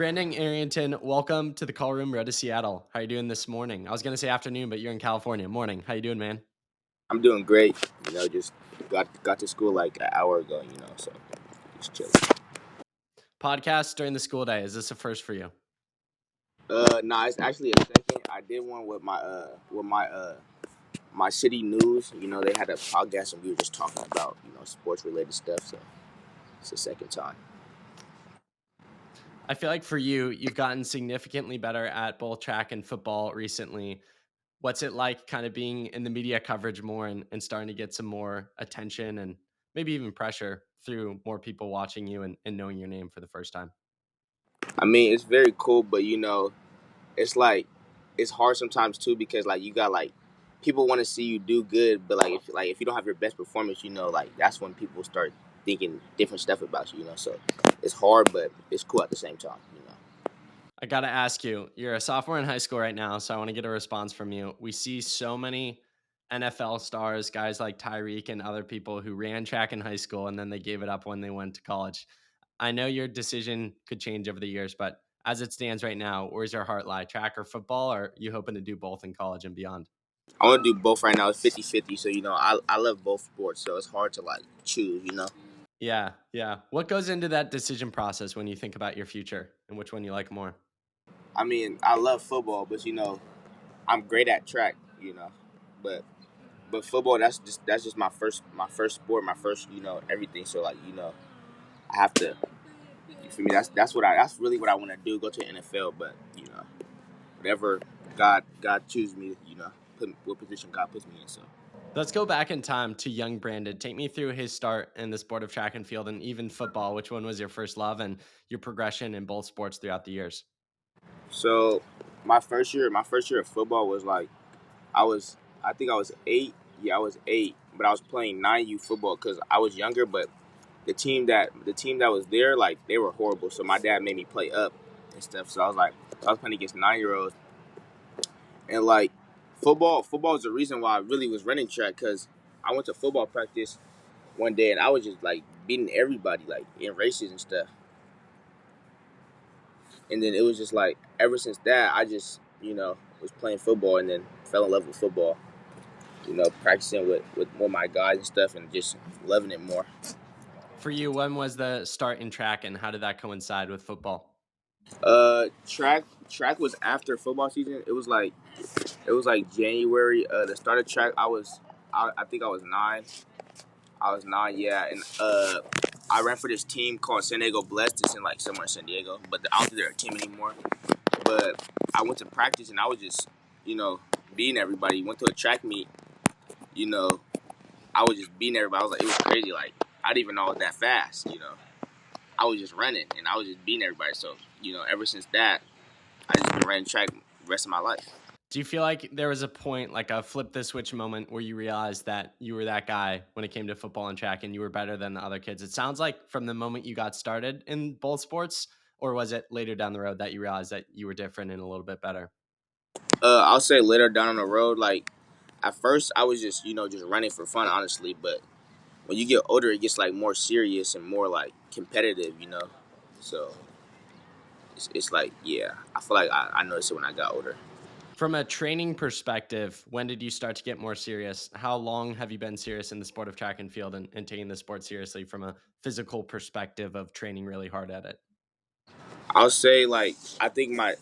Brandon Arrington, welcome to the call room, Road to Seattle. How you doing this morning? I was gonna say afternoon, but you're in California. Morning. How you doing, man? I'm doing great. Just got to school like an hour ago. So just chilling. Podcast during the school day. Is this a first for you? Nah, it's actually a second. I did one with my city news. They had a podcast and we were just talking about sports related stuff. So it's the second time. I feel like for you, you've gotten significantly better at both track and football recently. What's it like kind of being in the media coverage more and starting to get some more attention and maybe even pressure through more people watching you and knowing your name for the first time? I mean, it's very cool, but it's like it's hard sometimes too because like you got like people want to see you do good, but like if you don't have your best performance, like that's when people start thinking different stuff about you. So it's hard, but it's cool at the same time. I got to ask you, you're a sophomore in high school right now, so I want to get a response from you. We see so many NFL stars, guys like Tyreek and other people who ran track in high school and then they gave it up when they went to college. I know your decision could change over the years, but as it stands right now, where's your heart lie? Track or football? Or are you hoping to do both in college and beyond? I want to do both right now. It's 50-50. So, I love both sports. So it's hard to like choose. Yeah, yeah. What goes into that decision process when you think about your future and which one you like more? I mean, I love football, but I'm great at track. But football, that's just my first sport, my first, everything. So like, I have to, you feel me? That's really what I want to do, go to the NFL, but whatever God chooses me, put what position God puts me in. So Let's go back in time to young Brandon. Take me through his start in the sport of track and field and even football. Which one was your first love and your progression in both sports throughout the years? so my first year of football was like I think I was 8. Yeah, I was 8, but I was playing 9U football because I was younger. But the team that was there, like they were horrible. So my dad made me play up and stuff. So I was playing against 9-year-olds, and like football is the reason why I really was running track because I went to football practice one day and I was just like beating everybody like in races and stuff. And then it was just like ever since that I just was playing football and then fell in love with football. Practicing with my guys and stuff and just loving it more. For you, when was the start in track and how did that coincide with football? Track was after football season. It was like January. The start of track, I think I was 9. I was 9, yeah, and I ran for this team called San Diego Blessed. It's in like somewhere in San Diego, but I don't think they're a team anymore. But I went to practice and I was just beating everybody. Went to a track meet, you know, I was just beating everybody. I was like, it was crazy. Like I didn't even know I was that fast. I was just running and I was just beating everybody. So ever since that, I just been running track the rest of my life. Do you feel like there was a point, like a flip the switch moment, where you realized that you were that guy when it came to football and track and you were better than the other kids? It sounds like from the moment you got started in both sports, or was it later down the road that you realized that you were different and a little bit better? I'll say later down on the road, like at first I was just just running for fun, honestly. But when you get older, it gets like more serious and more like competitive. So it's like yeah, I feel like I noticed it when I got older. From a training perspective, when did you start to get more serious? How long have you been serious in the sport of track and field and taking the sport seriously from a physical perspective of training really hard at it? I'll say like I think I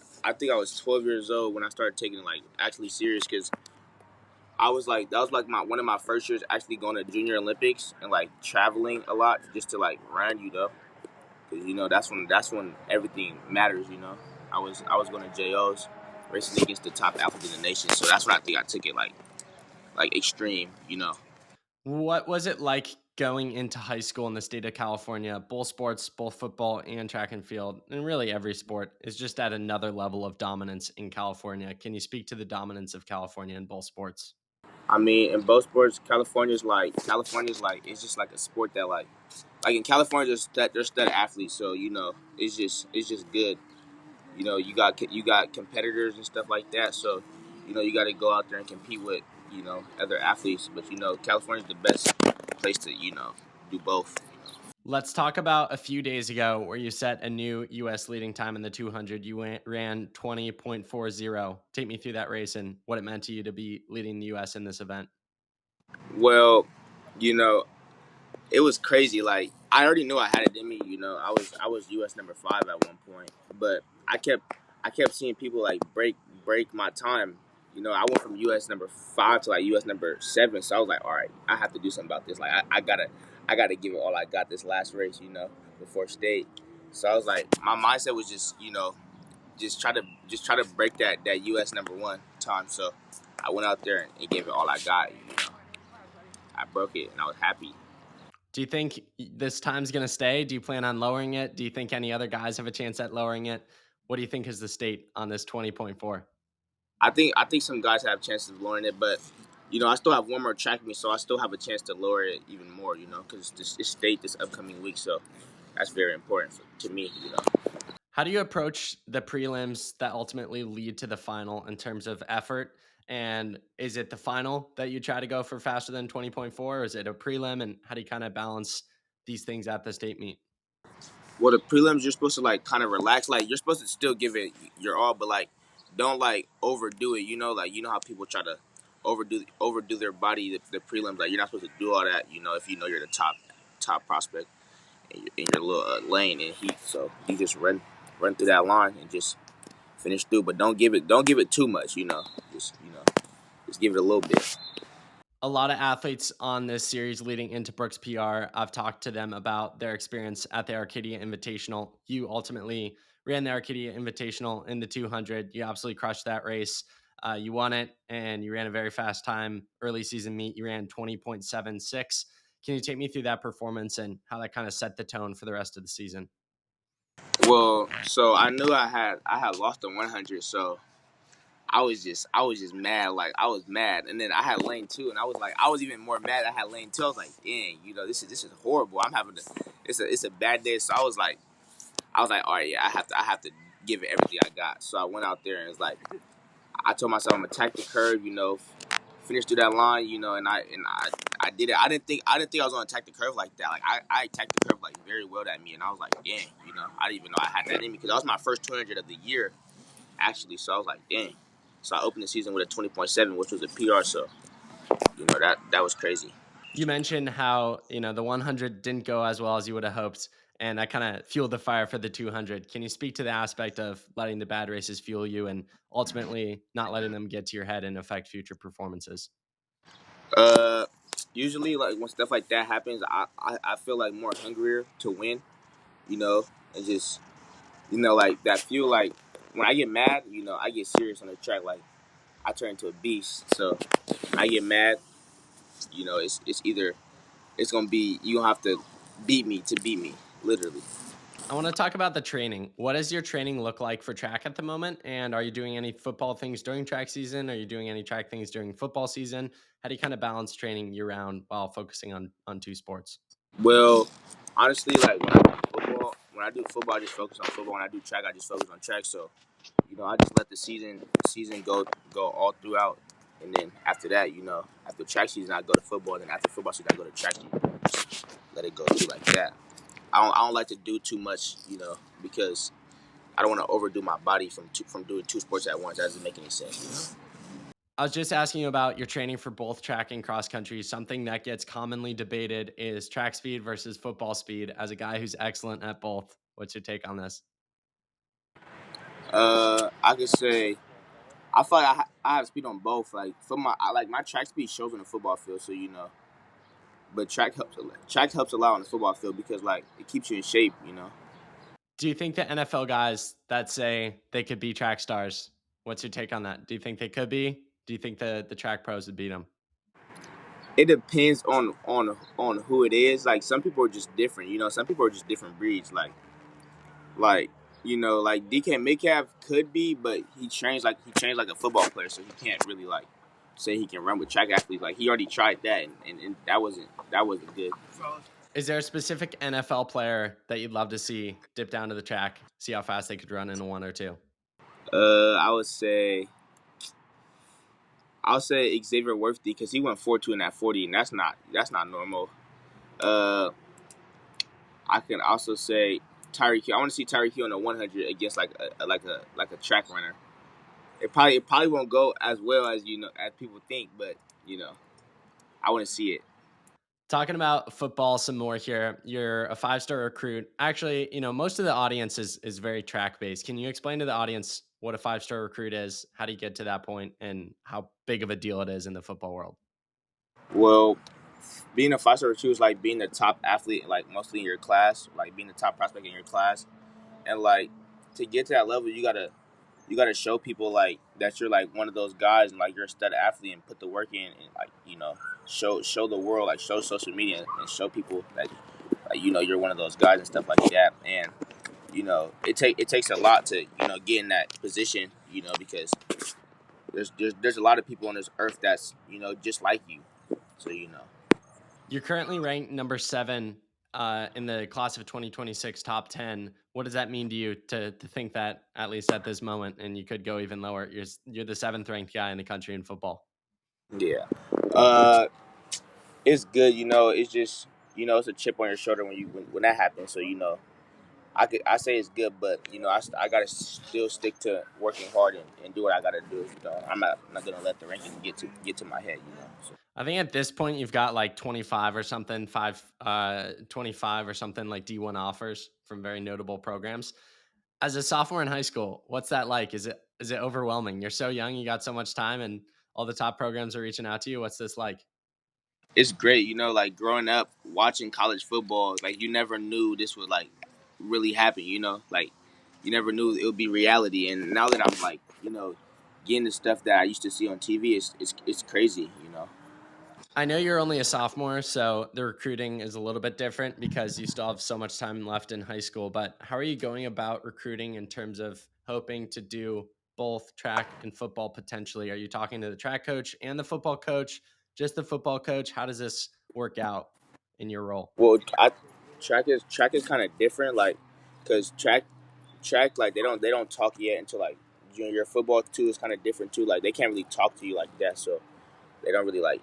was 12 years old when I started taking it like actually serious because I was like that was like my one of my first years actually going to Junior Olympics and like traveling a lot just to like run. Because that's when everything matters. I was going to JOs, racing against the top athletes in the nation. So that's when I think I took it like extreme. What was it like going into high school in the state of California? Both sports, both football and track and field, and really every sport is just at another level of dominance in California. Can you speak to the dominance of California in both sports? I mean, in both sports, California's like it's just like a sport that like in California there's stud athletes. So it's just good. You got competitors and stuff like that. So you got to go out there and compete with other athletes. But California's the best place to do both. Let's talk about a few days ago where you set a new US leading time in the 200. You ran 20.40. Take me through that race and what it meant to you to be leading the US in this event. Well, you know, it was crazy. Like I already knew I had it in me. I was US number 5 at one point, but I kept seeing people like break my time. I went from US number 5 to like US number 7. So I was like, all right, I have to do something about this. Like I gotta give it all I got this last race. Before state. So I was like, my mindset was just try to break that US number 1 time. So I went out there and gave it all I got. I broke it and I was happy. Do you think this time's going to stay? Do you plan on lowering it? Do you think any other guys have a chance at lowering it? What do you think is the state on this 20.4? I think some guys have chances of lowering it, but I still have one more track me, so I still have a chance to lower it even more. Because this state this upcoming week, so that's very important to me. How do you approach the prelims that ultimately lead to the final in terms of effort? And is it the final that you try to go for faster than 20.4? Or is it a prelim? And how do you kind of balance these things at the state meet? Well, the prelims you're supposed to like kind of relax, like you're supposed to still give it your all, but like don't like overdo it. Like how people try to overdo their body. The prelims, like you're not supposed to do all that. If you're the top prospect in your little lane and heat, so you just run through that line and just finish through, but don't give it too much. Just give it a little bit. A lot of athletes on this series leading into Brooks PR. I've talked to them about their experience at the Arcadia Invitational. You ultimately ran the Arcadia Invitational in the 200. You absolutely crushed that race. You won it and you ran a very fast time. Early season meet, you ran 20.76. Can you take me through that performance and how that kind of set the tone for the rest of the season? Well, so I knew I had lost the 100, so I was just mad. Like I was mad, and then I had lane 2, and I was even more mad. I had lane 2. I was like, dang, this is horrible. I'm having it's a bad day. So I was like, all right, yeah, I have to give it everything I got. So I went out there and it's like I told myself I'm gonna attack the curve, finish through that line, and I did it. I didn't think I was gonna attack the curve like that. Like I attacked the curve like very well at me, and I was like, dang, I didn't even know I had that in me because that was my first 200 of the year actually. So I was like, dang. So I opened the season with a 20.7, which was a PR. So that was crazy. You mentioned how, the 100 didn't go as well as you would have hoped, and that kind of fueled the fire for the 200. Can you speak to the aspect of letting the bad races fuel you and ultimately not letting them get to your head and affect future performances? Uh, Usually like when stuff like that happens, I feel like more hungrier to win. You know, and just like that feel like when I get mad, I get serious on the track. Like I turn into a beast. So when I get mad, it's either it's gonna be you gonna have to beat me to beat me, literally. I want to talk about the training. What does your training look like for track at the moment? And are you doing any football things during track season? Are you doing any track things during football season? How do you kind of balance training year round while focusing on two sports? Well, honestly, like when I do football, I just focus on football. When I do track, I just focus on track. So, I just let the season go all throughout, and then after that, after track season, I go to football. Then after football season, I go to track season. Just let it go through like that. I don't like to do too much, because I don't want to overdo my body from doing two sports at once. That doesn't make any sense. I was just asking you about your training for both track and cross country. Something that gets commonly debated is track speed versus football speed. As a guy who's excellent at both, what's your take on this? I could say I feel like I have speed on both. Like my track speed shows on the football field, so but track helps a lot. Track helps a lot on the football field because like it keeps you in shape. Do you think the NFL guys that say they could be track stars, what's your take on that? Do you think they could be? Do you think the track pros would beat them? It depends on who it is. Like some people are just different. Some people are just different breeds. Like DK Metcalf could be, but he trains like a football player, so he can't really like say he can run with track athletes. Like he already tried that, and that wasn't good. Is there a specific NFL player that you'd love to see dip down to the track, see how fast they could run in a one or two? I would say I'll say Xavier Worthy because he went 4.2 in that 40, and that's not normal. Uh, I can also say Tyreek Hill. I want to see Tyreek Hill in the 100 against like a track runner. It probably won't go as well as as people think, but you know I want to see it. Talking about football some more here. You're a five-star recruit. Actually, most of the audience is very track based. Can you explain to the audience what a five-star recruit is? How do you get to that point, and how big of a deal it is in the football world? Well, being a 5-star recruit is like being the top athlete, like mostly in your class, like being the top prospect in your class, and like to get to that level, you gotta show people like that you're like one of those guys and like you're a stud athlete and put the work in and like show the world, like show social media and show people that like you're one of those guys and stuff like that. And it takes a lot to get in that position, because there's a lot of people on this earth that's just like you. So You're currently ranked number 7 in the class of 2026 top 10. What does that mean to you to think that, at least at this moment, and you could go even lower? You're the seventh ranked guy in the country in football. yeah, uh, it's good. It's just it's a chip on your shoulder when that happens. So I say it's good, but I gotta still stick to working hard and do what I gotta do. I'm not gonna let the rankings get to my head. So I think at this point you've got like 25 or something, 25 or something, like D1 offers from very notable programs. As a sophomore in high school, what's that like? Is it overwhelming? You're so young, you got so much time, and all the top programs are reaching out to you. What's this like? it's great. Like growing up watching college football, like you never knew this would like really happen. Like you never knew it would be reality. And now that I'm like getting the stuff that I used to see on TV, it's crazy. I know you're only a sophomore, so the recruiting is a little bit different because you still have so much time left in high school. But how are you going about recruiting in terms of hoping to do both track and football potentially? Are you talking to the track coach and the football coach, just the football coach? How does this work out in your role? Well, track is kind of different, like because track like they don't talk yet until like junior year. Football too is kind of different too. Like they can't really talk to you like that, so they don't really like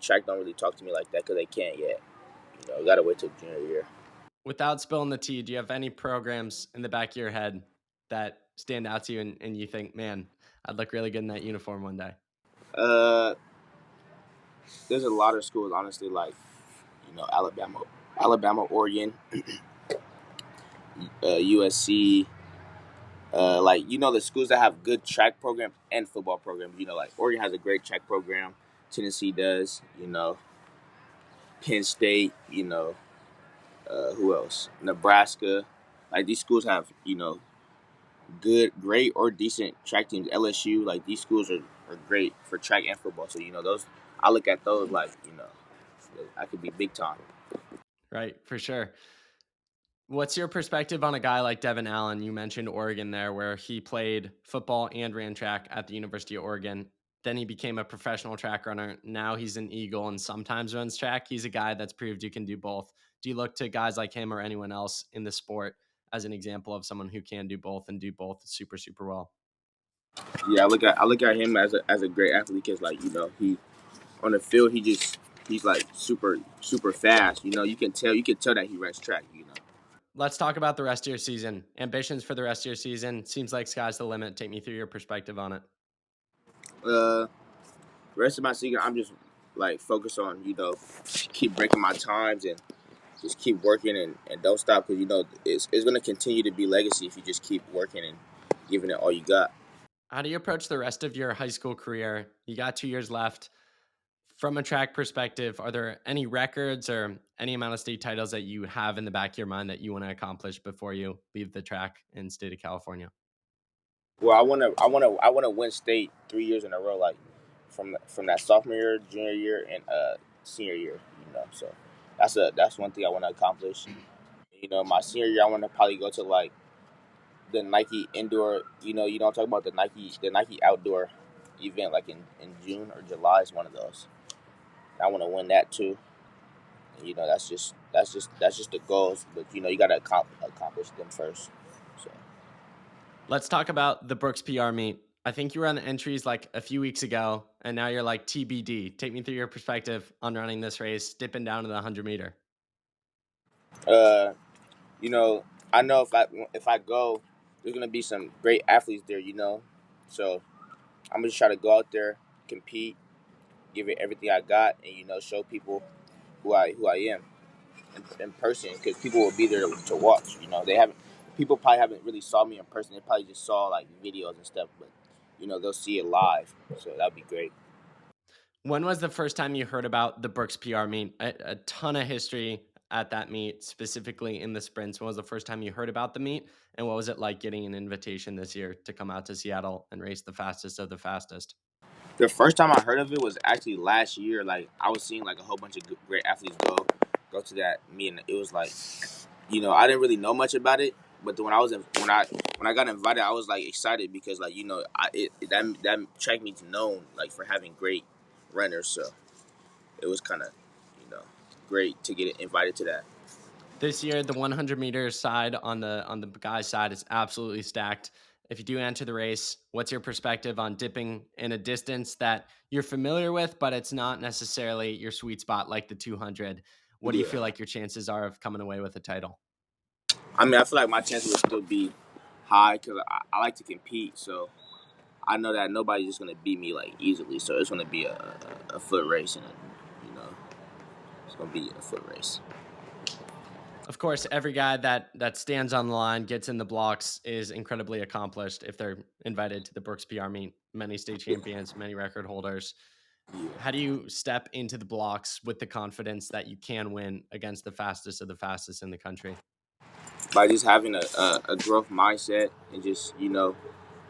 track don't really talk to me like that because they can't yet. You gotta wait till junior year. Without spilling the tea, do you have any programs in the back of your head that stand out to you, and you think, man, I'd look really good in that uniform one day? Uh, there's a lot of schools honestly, like Alabama, Oregon, USC. Like the schools that have good track program and football programs. Like Oregon has a great track program. Tennessee does. Penn State. Who else? Nebraska. Like these schools have good, great, or decent track teams. LSU. Like these schools are great for track and football. So those I look at those like I could be big time. Right, for sure. What's your perspective on a guy like Devin Allen? You mentioned Oregon there, where he played football and ran track at the University of Oregon. Then he became a professional track runner. Now he's an Eagle and sometimes runs track. He's a guy that's proved you can do both. Do you look to guys like him or anyone else in the sport as an example of someone who can do both and do both super, super well? Yeah, I look at him as a great athlete because like he on the field he's like super super fast. You can tell that he runs track. Let's talk about the rest of your season. Ambitions for the rest of your season. Seems like sky's the limit. Take me through your perspective on it. The rest of my season, I'm just like focused on keep breaking my times and just keep working and don't stop because it's gonna continue to be legacy if you just keep working and giving it all you got. How do you approach the rest of your high school career? You got 2 years left. From a track perspective, are there any records or any amount of state titles that you have in the back of your mind that you want to accomplish before you leave the track in state of California? Well, I wanna win state 3 years in a row, like from that sophomore year, junior year, and senior year. So that's one thing I want to accomplish. My senior year, I want to probably go to like the Nike indoor. I'm talking about the Nike outdoor event, like in June or July is one of those. I want to win that too. That's just the goals, but you got to accomplish them first. So Let's talk about the Brooks PR meet. I think you were on the entries like a few weeks ago, and now you're like TBD. Take me through your perspective on running this race, dipping down to the 100 meter. Uh, you know, I know if I go, there's gonna be some great athletes there. So I'm gonna just try to go out there, compete, give it everything I got, and show people who I am in person, because people will be there to watch. They haven't people probably haven't really saw me in person. They probably just saw like videos and stuff, but they'll see it live. So that'd be great. When was the first time you heard about the Brooks PR meet? A ton of history at that meet, specifically in the sprints. When was the first time you heard about the meet? And what was it like getting an invitation this year to come out to Seattle and race the fastest of the fastest? The first time I heard of it was actually last year. Like I was seeing like a whole bunch of great athletes go to that meet, and it was like, I didn't really know much about it. But when I got invited, I was like excited because like that track meet's known like for having great runners. So it was kind of you know great to get invited to that. This year, the 100 meter side on the guys' side is absolutely stacked. If you do enter the race, what's your perspective on dipping in a distance that you're familiar with, but it's not necessarily your sweet spot, like the 200? What do you Yeah, feel like your chances are of coming away with a title? I mean, I feel like my chances would still be high because I like to compete. So I know that nobody's just gonna beat me like easily. So it's gonna be a foot race, and you know it's gonna be a foot race. Of course, every guy that stands on the line, gets in the blocks, is incredibly accomplished if they're invited to the Brooks PR meet. Many state Yeah, champions, many record holders. How yeah. do you step into the blocks with the confidence that you can win against the fastest of the fastest in the country? By just having a growth mindset and just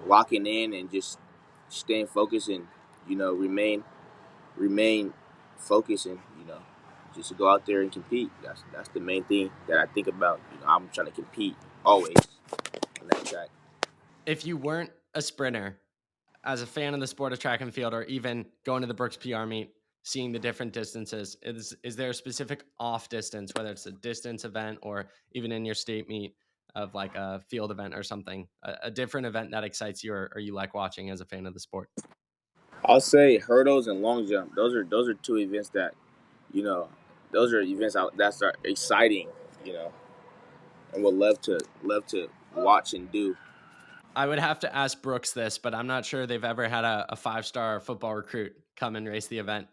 locking in and just staying focused and remain focused and just to go out there and compete. That's the main thing that I think about. I'm trying to compete always on that track. If you weren't a sprinter, as a fan of the sport of track and field, or even going to the Brooks PR meet, seeing the different distances, is there a specific off distance, whether it's a distance event or even in your state meet of like a field event or something, a different event that excites you or you like watching as a fan of the sport? I'll say hurdles and long jump. Those are two events that you know those are events that are exciting. You know, and would love to watch and do. I would have to ask Brooks this, but I'm not sure they've ever had a five-star football recruit come and race the event.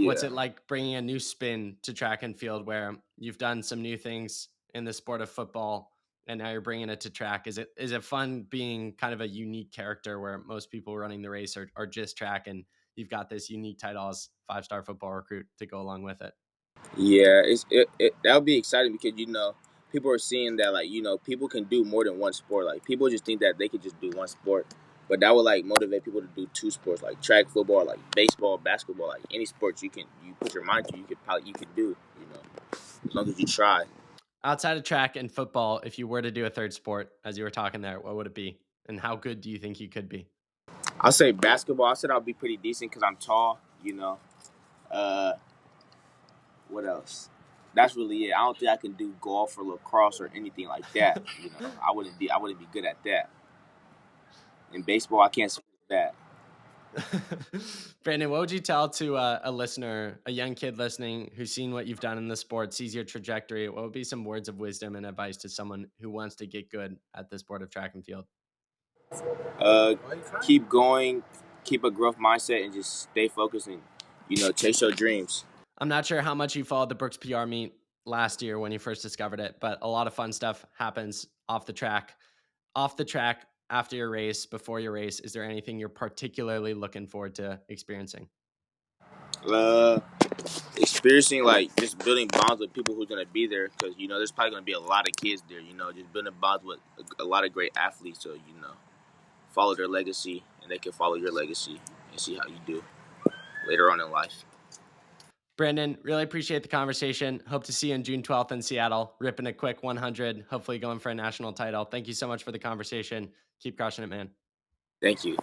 What's Yeah. it like bringing a new spin to track and field where you've done some new things in the sport of football and now you're bringing it to track? Is it fun being kind of a unique character where most people running the race are just track, and you've got this unique title as five-star football recruit to go along with it? Yeah, that would be exciting because people are seeing that like people can do more than one sport. Like people just think that they could just do one sport, but that would like motivate people to do two sports, like track, football, like baseball, basketball, like any sports you put your mind to, you could do. As long as you try. Outside of track and football, if you were to do a third sport, as you were talking there, what would it be? And how good do you think you could be? I'll say basketball. I said I'll be pretty decent because I'm tall. Uh, what else? That's really it. I don't think I can do golf or lacrosse or anything like that. I wouldn't be good at that. In baseball, I can't swing the bat. Brandon, what would you tell to a listener, a young kid listening who's seen what you've done in the sport, sees your trajectory? What would be some words of wisdom and advice to someone who wants to get good at the sport of track and field? Uh, keep going, keep a growth mindset, and just stay focused and chase your dreams. I'm not sure how much you followed the Brooks PR meet last year when you first discovered it, but a lot of fun stuff happens off the track. Off the track, after your race, before your race, is there anything you're particularly looking forward to experiencing? Uh, experiencing like just building bonds with people who's gonna be there because there's probably gonna be a lot of kids there. Just building bonds with a lot of great athletes, so follow their legacy and they can follow your legacy and see how you do later on in life. Brandon, really appreciate the conversation. Hope to see you on June 12th in Seattle, ripping a quick 100, hopefully going for a national title. Thank you so much for the conversation. Keep crushing it, man. Thank you.